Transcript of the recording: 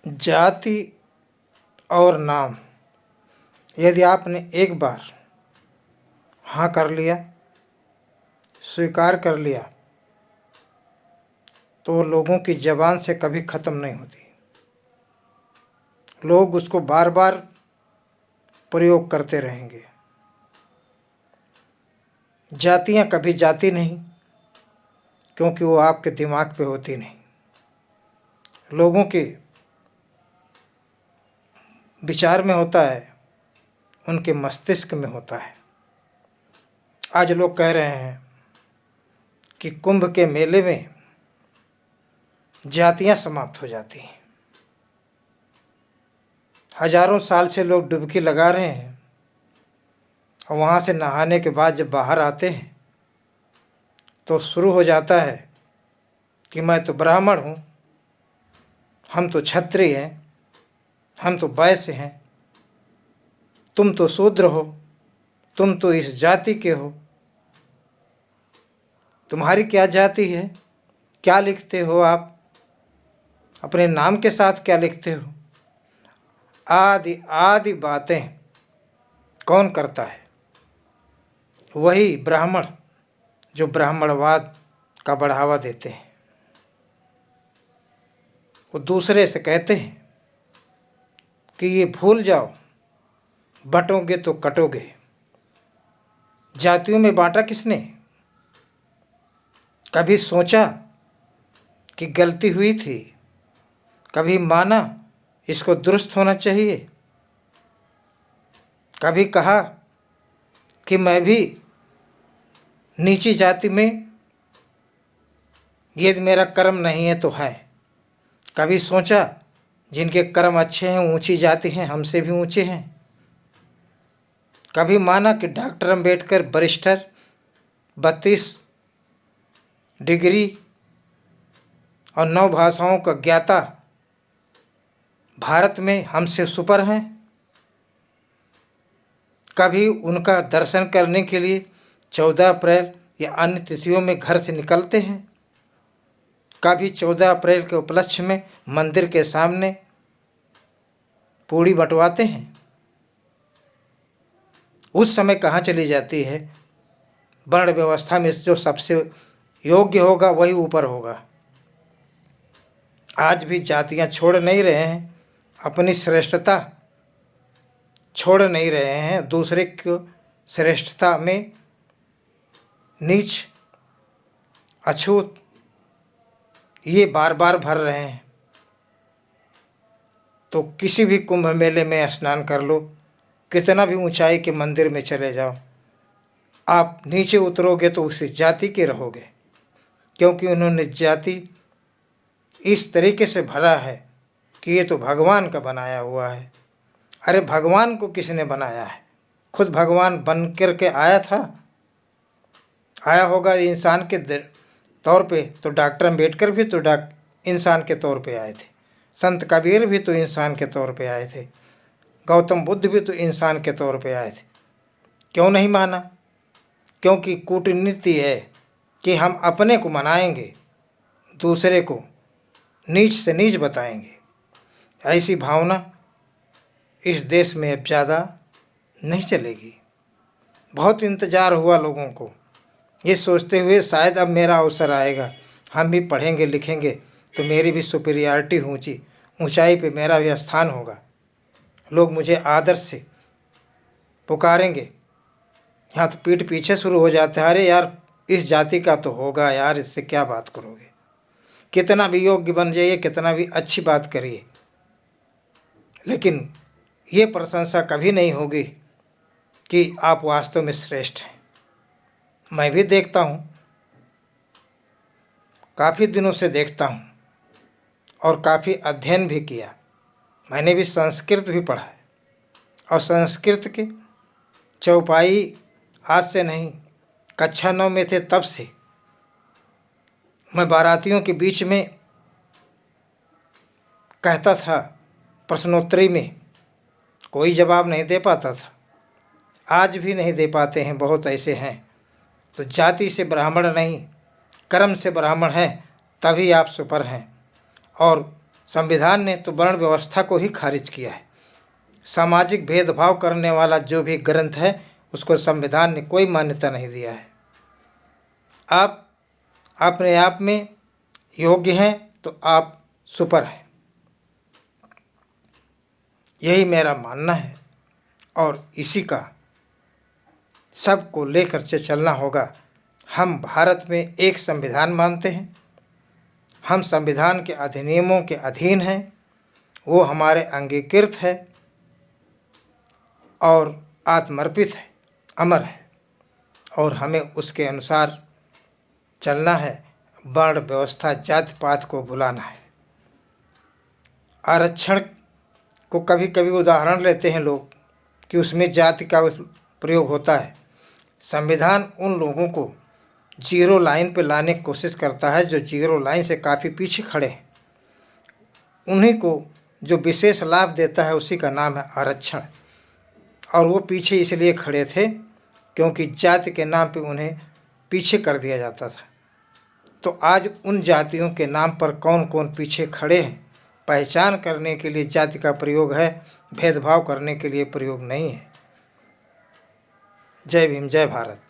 जाति और नाम यदि आपने एक बार हाँ कर लिया, स्वीकार कर लिया, तो वो लोगों की ज़बान से कभी ख़त्म नहीं होती। लोग उसको बार बार प्रयोग करते रहेंगे। जातियाँ कभी जाती नहीं, क्योंकि वो आपके दिमाग पे होती नहीं, लोगों के विचार में होता है, उनके मस्तिष्क में होता है। आज लोग कह रहे हैं कि कुंभ के मेले में जातियां समाप्त हो जाती हैं। हजारों साल से लोग डुबकी लगा रहे हैं और वहाँ से नहाने के बाद जब बाहर आते हैं तो शुरू हो जाता है कि मैं तो ब्राह्मण हूँ, हम तो क्षत्रिय हैं, हम तो वैश्य हैं, तुम तो शूद्र हो, तुम तो इस जाति के हो, तुम्हारी क्या जाति है, क्या लिखते हो आप, अपने नाम के साथ क्या लिखते हो। आदि आदि बातें कौन करता है? वही ब्राह्मण जो ब्राह्मणवाद का बढ़ावा देते हैं। वो दूसरे से कहते हैं कि ये भूल जाओ, बंटोगे तो कटोगे। जातियों में बांटा किसने? कभी सोचा कि गलती हुई थी? कभी माना इसको दुरुस्त होना चाहिए? कभी कहा कि मैं भी नीची जाति में, ये मेरा कर्म नहीं है तो है? कभी सोचा जिनके कर्म अच्छे हैं, ऊंची जाति हैं, हमसे भी ऊंचे हैं? कभी माना कि डॉक्टर अम्बेडकर बैरिस्टर 32 डिग्री और 9 भाषाओं का ज्ञाता भारत में हमसे सुपर हैं? कभी उनका दर्शन करने के लिए 14 अप्रैल या अन्य तिथियों में घर से निकलते हैं? कभी 14 अप्रैल के उपलक्ष्य में मंदिर के सामने पूड़ी बंटवाते हैं? उस समय कहाँ चली जाती है? वर्ण व्यवस्था में जो सबसे योग्य होगा वही ऊपर होगा। आज भी जातियाँ छोड़ नहीं रहे हैं, अपनी श्रेष्ठता छोड़ नहीं रहे हैं, दूसरे को श्रेष्ठता में नीच अछूत ये बार बार भर रहे हैं। तो किसी भी कुंभ मेले में स्नान कर लो, कितना भी ऊंचाई के मंदिर में चले जाओ, आप नीचे उतरोगे तो उसी जाति के रहोगे, क्योंकि उन्होंने जाति इस तरीके से भरा है कि ये तो भगवान का बनाया हुआ है। अरे भगवान को किसने बनाया है? खुद भगवान बन कर के आया था, आया होगा इंसान के तौर पे, तो डॉक्टर अम्बेडकर भी तो इंसान के तौर पे आए थे, संत कबीर भी तो इंसान के तौर पे आए थे, गौतम बुद्ध भी तो इंसान के तौर पे आए थे। क्यों नहीं माना? क्योंकि कूटनीति है कि हम अपने को मनाएंगे, दूसरे को नीच से नीच बताएंगे। ऐसी भावना इस देश में अब ज़्यादा नहीं चलेगी। बहुत इंतज़ार हुआ लोगों को, ये सोचते हुए शायद अब मेरा अवसर आएगा, हम भी पढ़ेंगे लिखेंगे तो मेरी भी सुपीरियरिटी ऊंचाई पे मेरा भी स्थान होगा, लोग मुझे आदर से पुकारेंगे। यहाँ तो पीठ पीछे शुरू हो जाता है, अरे यार इस जाति का तो होगा यार, इससे क्या बात करोगे, कितना भी योग्य बन जाइए, कितना भी अच्छी बात करिए, लेकिन ये प्रशंसा कभी नहीं होगी कि आप वास्तव में श्रेष्ठ हैं। मैं भी देखता हूँ, काफ़ी दिनों से देखता हूँ और काफ़ी अध्ययन भी किया। मैंने भी संस्कृत भी पढ़ा है, और संस्कृत के चौपाई आज से नहीं, कक्षा 9 में थे तब से मैं बारातियों के बीच में कहता था, प्रश्नोत्तरी में कोई जवाब नहीं दे पाता था, आज भी नहीं दे पाते हैं, बहुत ऐसे हैं। तो जाति से ब्राह्मण नहीं, कर्म से ब्राह्मण हैं, तभी आप सुपर हैं। और संविधान ने तो वर्ण व्यवस्था को ही खारिज किया है। सामाजिक भेदभाव करने वाला जो भी ग्रंथ है उसको संविधान ने कोई मान्यता नहीं दिया है। आप अपने आप में योग्य हैं तो आप सुपर हैं, यही मेरा मानना है और इसी का सबको लेकर के चलना होगा। हम भारत में एक संविधान मानते हैं, हम संविधान के अधिनियमों के अधीन हैं, वो हमारे अंगीकृत है और आत्मर्पित है, अमर है और हमें उसके अनुसार चलना है। वर्ण व्यवस्था जाति पात को भुलाना है। आरक्षण को कभी कभी उदाहरण लेते हैं लोग कि उसमें जाति का प्रयोग होता है। संविधान उन लोगों को जीरो लाइन पर लाने की कोशिश करता है जो जीरो लाइन से काफ़ी पीछे खड़े हैं। उन्हीं को जो विशेष लाभ देता है उसी का नाम है आरक्षण। और वो पीछे इसलिए खड़े थे क्योंकि जाति के नाम पे उन्हें पीछे कर दिया जाता था। तो आज उन जातियों के नाम पर कौन कौन पीछे खड़े हैं, पहचान करने के लिए जाति का प्रयोग है, भेदभाव करने के लिए प्रयोग नहीं है। जय भीम, जय भारत।